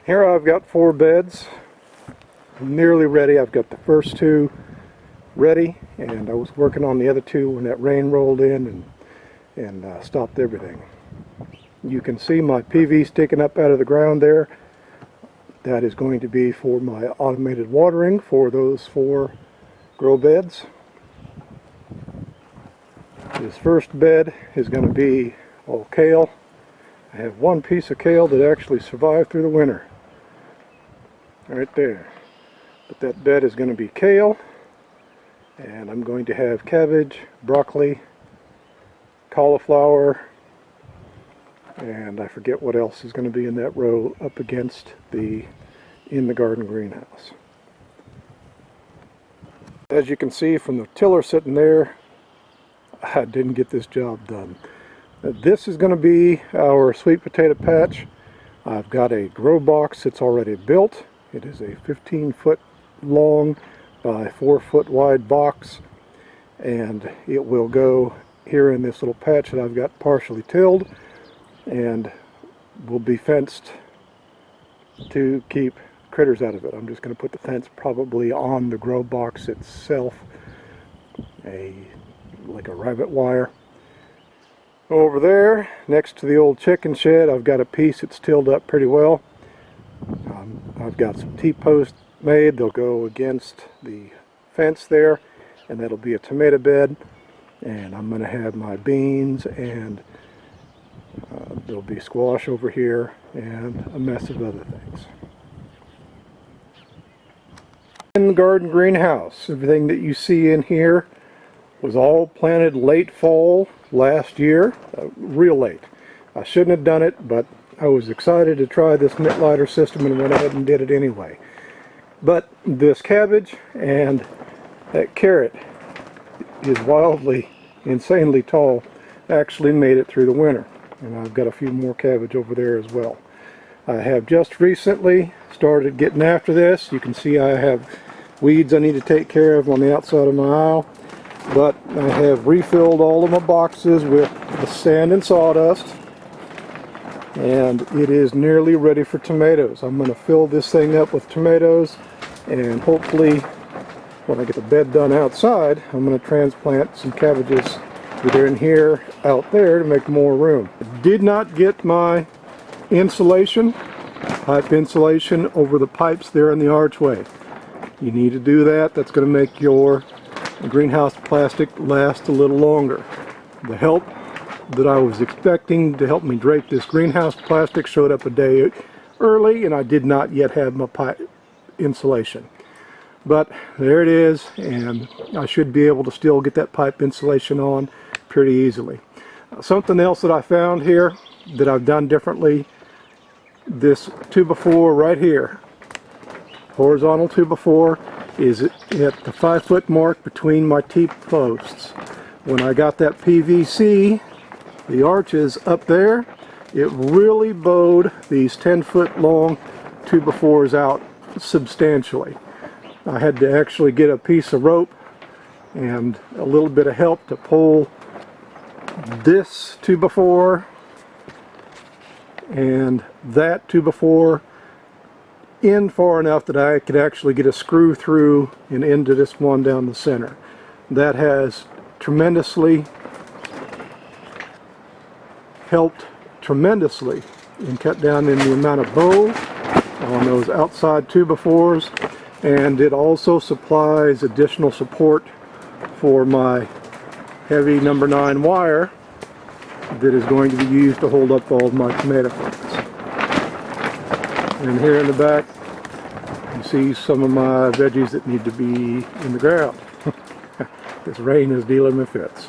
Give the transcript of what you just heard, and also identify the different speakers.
Speaker 1: Here I've got 4 beds, nearly ready. I've got the first 2 ready, and I was working on the other 2 when that rain rolled in and stopped everything. You can see my PV sticking up out of the ground there. That is going to be for my automated watering for those 4 grow beds. This first bed is going to be all kale. I have 1 piece of kale that actually survived through the winter. Right there. But that bed is going to be kale. And I'm going to have cabbage, broccoli, cauliflower, and I forget what else is going to be in that row up against in the garden greenhouse. As you can see from the tiller sitting there, I didn't get this job done. This is going to be our sweet potato patch. I've got a grow box that's already built. It is a 15-foot long by 4-foot wide box, and it will go here in this little patch that I've got partially tilled, and will be fenced to keep critters out of it. I'm just going to put the fence probably on the grow box itself, like a rabbit wire. Over there next to the old chicken shed, I've got a piece that's tilled up pretty well. I've got some T-posts made. They'll go against the fence there, and that'll be a tomato bed. And I'm going to have my beans, and there'll be squash over here and a mess of other things. In the garden greenhouse, everything that you see in here was all planted late fall last year, real late. I shouldn't have done it, but I was excited to try this Mittleider system and went ahead and did it anyway. But this cabbage and that carrot is wildly, insanely tall, actually made it through the winter. And I've got a few more cabbage over there as well. I have just recently started getting after this. You can see I have weeds I need to take care of on the outside of my aisle. But I have refilled all of my boxes with the sand and sawdust, and it is nearly ready for tomatoes. I'm going to fill this thing up with tomatoes, and hopefully when I get the bed done outside, I'm going to transplant some cabbages either in here, out there, to make more room. I did not get my insulation, pipe insulation over the pipes there in the archway. You need to do that. That's going to make your greenhouse plastic last a little longer. The help that I was expecting to help me drape this greenhouse plastic showed up a day early, and I did not yet have my pipe insulation. But there it is, and I should be able to still get that pipe insulation on pretty easily. Something else that I found here that I've done differently, this 2x4 right here, horizontal 2x4, is at the 5-foot mark between my T-posts. When I got that PVC, the arches up there, it really bowed these 10-foot long 2x4s out substantially. I had to actually get a piece of rope and a little bit of help to pull this 2x4 and that 2x4 in far enough that I could actually get a screw through and into this one down the center. That has tremendously helped and cut down in the amount of bow on those outside 2x4s, and it also supplies additional support for my heavy number 9 wire that is going to be used to hold up all of my tomato plants. And here in the back, you see some of my veggies that need to be in the ground. This rain is dealing with fits.